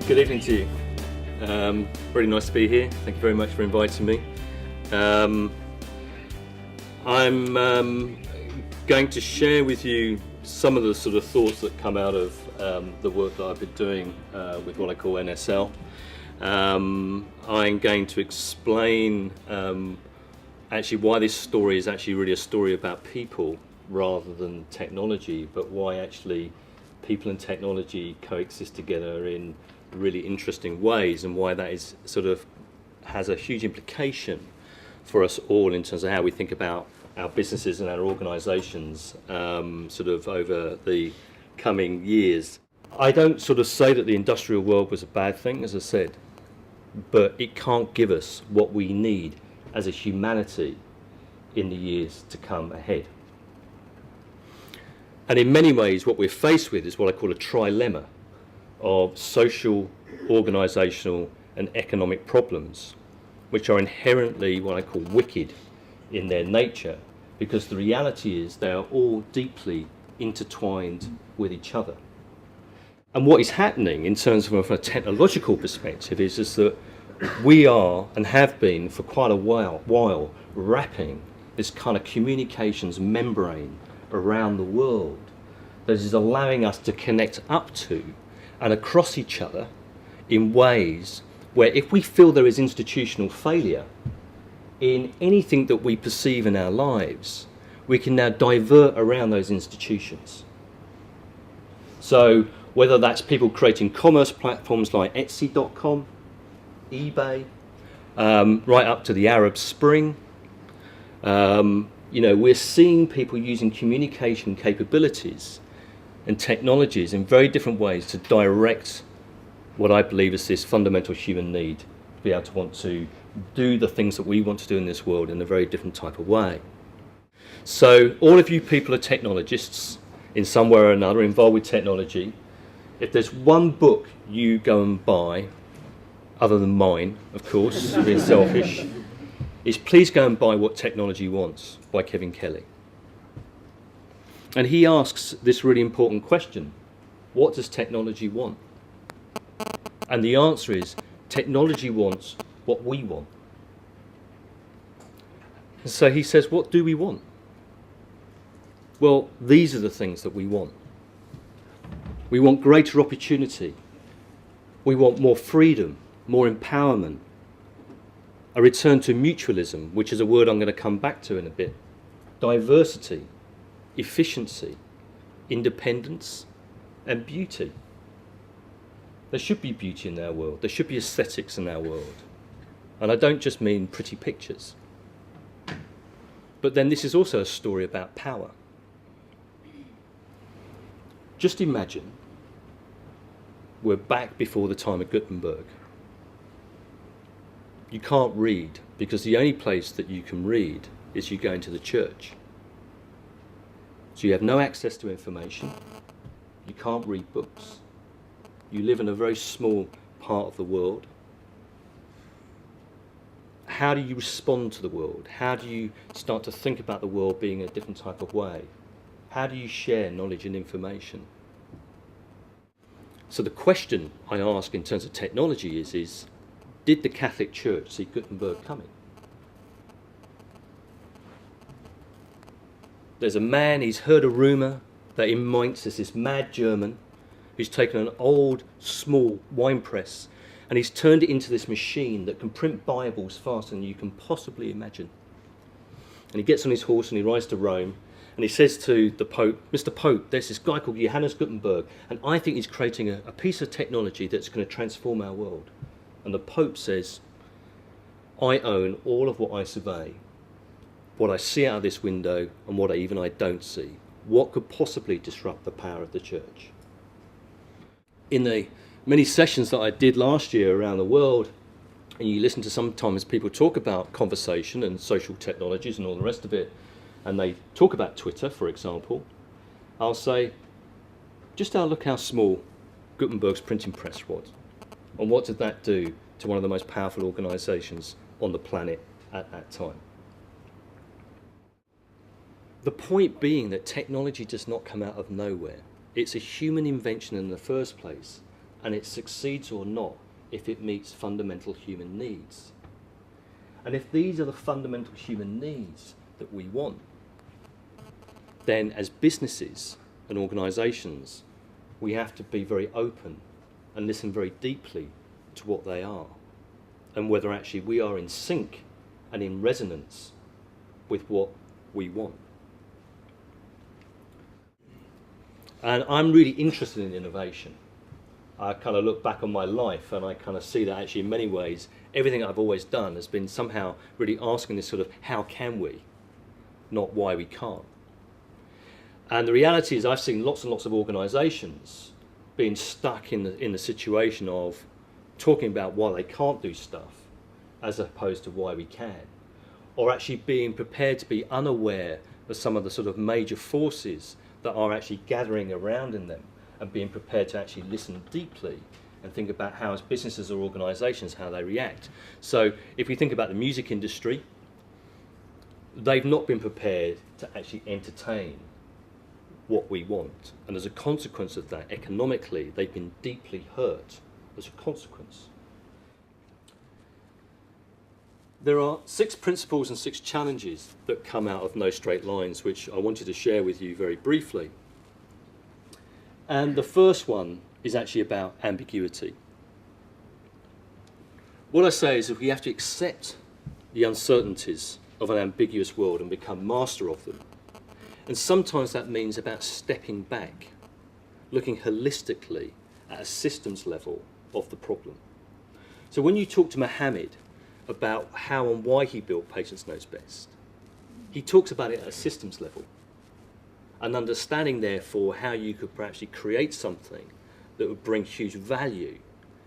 Good evening to you. Really nice to be here. Thank you very much for inviting me. I'm going to share with you some of the sort of thoughts that come out of the work that I've been doing with what I call NSL. I'm going to explain actually why this story is actually really a story about people rather than technology, but why actually people and technology coexist together in really interesting ways, and why that is sort of has a huge implication for us all in terms of how we think about our businesses and our organisations sort of over the coming years. I don't sort of say that the industrial world was a bad thing, as I said, but it can't give us what we need as a humanity in the years to come ahead. And in many ways what we're faced with is what I call a trilemma of social, organisational and economic problems, which are inherently what I call wicked in their nature, because the reality is they are all deeply intertwined with each other. And what is happening in terms of a technological perspective is that we are and have been for quite a while wrapping this kind of communications membrane around the world that is allowing us to connect up to and across each other in ways where if we feel there is institutional failure in anything that we perceive in our lives, we can now divert around those institutions. So whether that's people creating commerce platforms like Etsy.com, eBay, right up to the Arab Spring, we're seeing people using communication capabilities and technologies in very different ways to direct what I believe is this fundamental human need to be able to want to do the things that we want to do in this world in a very different type of way. So all of you people are technologists in some way or another, involved with technology. If there's one book you go and buy, other than mine, of course, being selfish, is please go and buy What Technology Wants by Kevin Kelly. And he asks this really important question: what does technology want? And the answer is, technology wants what we want. And so he says, what do we want? Well, these are the things that we want. We want greater opportunity. We want more freedom, more empowerment, a return to mutualism, which is a word I'm going to come back to in a bit, diversity, efficiency, independence, and beauty. There should be beauty in our world. There should be aesthetics in our world. And I don't just mean pretty pictures. But then this is also a story about power. Just imagine we're back before the time of Gutenberg. You can't read because the only place that you can read is you go into the church. So you have no access to information. You can't read books. You live in a very small part of the world. How do you respond to the world? How do you start to think about the world being a different type of way? How do you share knowledge and information? So the question I ask in terms of technology is did the Catholic Church see Gutenberg coming? There's a man, he's heard a rumour that in Mainz there's this mad German who's taken an old, small wine press and he's turned it into this machine that can print Bibles faster than you can possibly imagine. And he gets on his horse and he rides to Rome and he says to the Pope, Mr. Pope, there's this guy called Johannes Gutenberg and I think he's creating a piece of technology that's going to transform our world. And the Pope says, I own all of what I survey, what I see out of this window and what I don't see. What could possibly disrupt the power of the church? In the many sessions that I did last year around the world, and you listen to sometimes people talk about conversation and social technologies and all the rest of it, and they talk about Twitter, for example, I'll say, just look how small Gutenberg's printing press was. And what did that do to one of the most powerful organisations on the planet at that time? The point being that technology does not come out of nowhere. It's a human invention in the first place, and it succeeds or not if it meets fundamental human needs. And if these are the fundamental human needs that we want, then as businesses and organisations, we have to be very open and listen very deeply to what they are, and whether actually we are in sync and in resonance with what we want. And I'm really interested in innovation. I kind of look back on my life and I kind of see that actually in many ways everything I've always done has been somehow really asking this sort of how can we, not why we can't. And the reality is I've seen lots and lots of organisations being stuck in the situation of talking about why they can't do stuff as opposed to why we can, or actually being prepared to be unaware of some of the sort of major forces that are actually gathering around in them, and being prepared to actually listen deeply and think about how as businesses or organisations how they react. So if we think about the music industry, they've not been prepared to actually entertain what we want, and as a consequence of that, economically they've been deeply hurt as a consequence. There are 6 principles and 6 challenges that come out of No Straight Lines, which I wanted to share with you very briefly. And the first one is actually about ambiguity. What I say is that we have to accept the uncertainties of an ambiguous world and become master of them. And sometimes that means about stepping back, looking holistically at a systems level of the problem. So when you talk to Mohammed about how and why he built Patients Knows Best, he talks about it at a systems level, and understanding therefore how you could perhaps create something that would bring huge value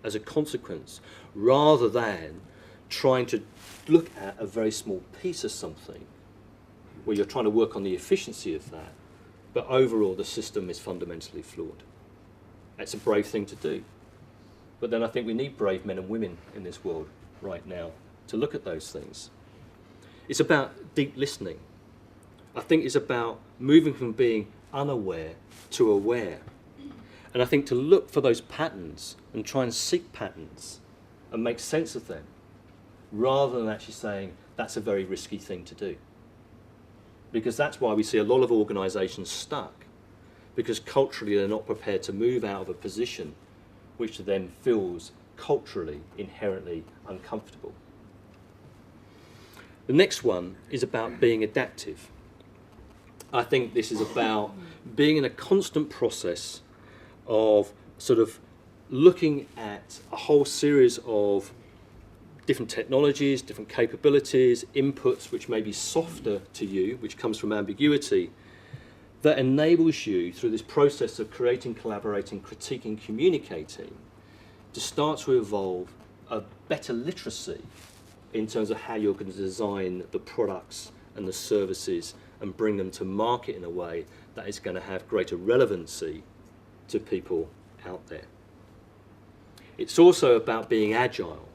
as a consequence, rather than trying to look at a very small piece of something where you're trying to work on the efficiency of that, but overall the system is fundamentally flawed. That's a brave thing to do. But then I think we need brave men and women in this world right now to look at those things. It's about deep listening. I think it's about moving from being unaware to aware. And I think to look for those patterns and try and seek patterns and make sense of them, rather than actually saying that's a very risky thing to do. Because that's why we see a lot of organisations stuck, because culturally they're not prepared to move out of a position which then feels culturally inherently uncomfortable. The next one is about being adaptive. I think this is about being in a constant process of sort of looking at a whole series of different technologies, different capabilities, inputs which may be softer to you, which comes from ambiguity, that enables you through this process of creating, collaborating, critiquing, communicating, to start to evolve a better literacy in terms of how you're going to design the products and the services and bring them to market in a way that is going to have greater relevancy to people out there. It's also about being agile.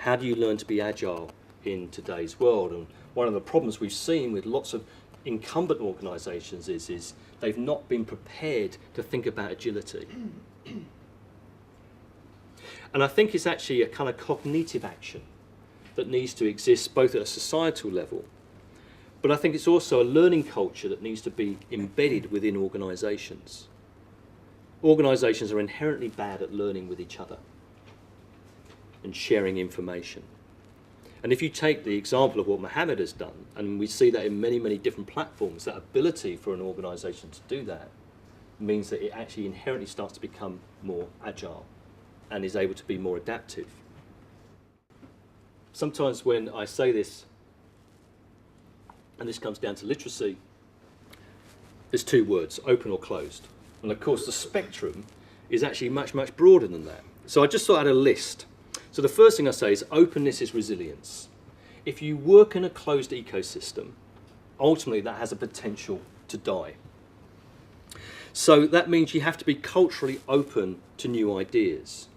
How do you learn to be agile in today's world? And one of the problems we've seen with lots of incumbent organisations is they've not been prepared to think about agility. And I think it's actually a kind of cognitive action that needs to exist both at a societal level, but I think it's also a learning culture that needs to be embedded within organisations. Organisations are inherently bad at learning with each other and sharing information. And if you take the example of what Mohammed has done, and we see that in many, many different platforms, that ability for an organisation to do that means that it actually inherently starts to become more agile and is able to be more adaptive. Sometimes when I say this, and this comes down to literacy, there's 2 words, open or closed. And of course the spectrum is actually much, much broader than that. So I just thought I had a list. So the first thing I say is openness is resilience. If you work in a closed ecosystem, ultimately that has a potential to die. So that means you have to be culturally open to new ideas.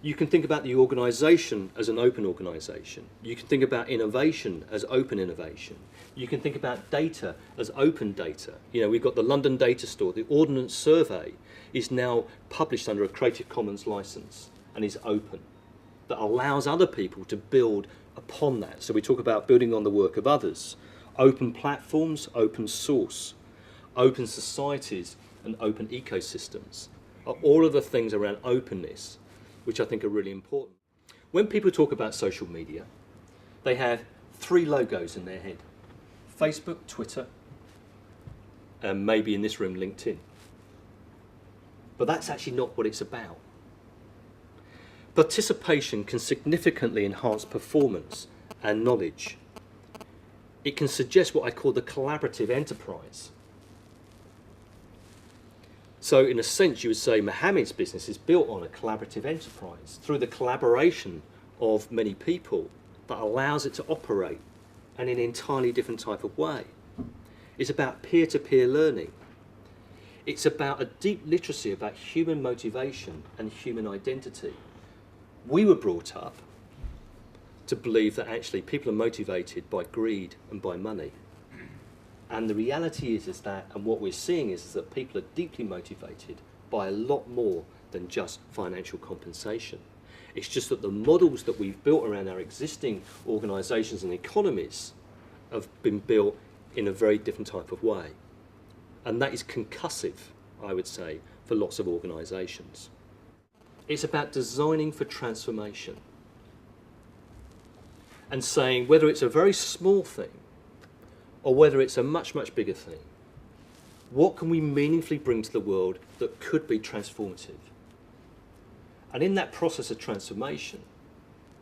You can think about the organisation as an open organisation. You can think about innovation as open innovation. You can think about data as open data. You know, we've got the London Data Store. The Ordnance Survey is now published under a Creative Commons license and is open. That allows other people to build upon that. So we talk about building on the work of others. Open platforms, open source, open societies and open ecosystems are all of the things around openness which I think are really important. When people talk about social media, they have three logos in their head. Facebook, Twitter, and maybe in this room, LinkedIn. But that's actually not what it's about. Participation can significantly enhance performance and knowledge. It can suggest what I call the collaborative enterprise. So in a sense, you would say Mohammed's business is built on a collaborative enterprise through the collaboration of many people that allows it to operate and in an entirely different type of way. It's about peer-to-peer learning. It's about a deep literacy about human motivation and human identity. We were brought up to believe that actually people are motivated by greed and by money. And the reality is that, and what we're seeing is that people are deeply motivated by a lot more than just financial compensation. It's just that the models that we've built around our existing organisations and economies have been built in a very different type of way. And that is concussive, I would say, for lots of organisations. It's about designing for transformation and saying whether it's a very small thing or whether it's a much, much bigger thing, what can we meaningfully bring to the world that could be transformative? And in that process of transformation,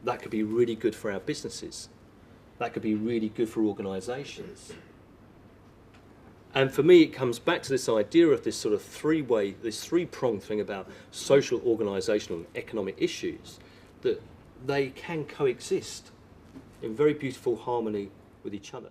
that could be really good for our businesses. That could be really good for organisations. And for me, it comes back to this idea of this sort of this three-pronged thing about social, organisational and economic issues, that they can coexist in very beautiful harmony with each other.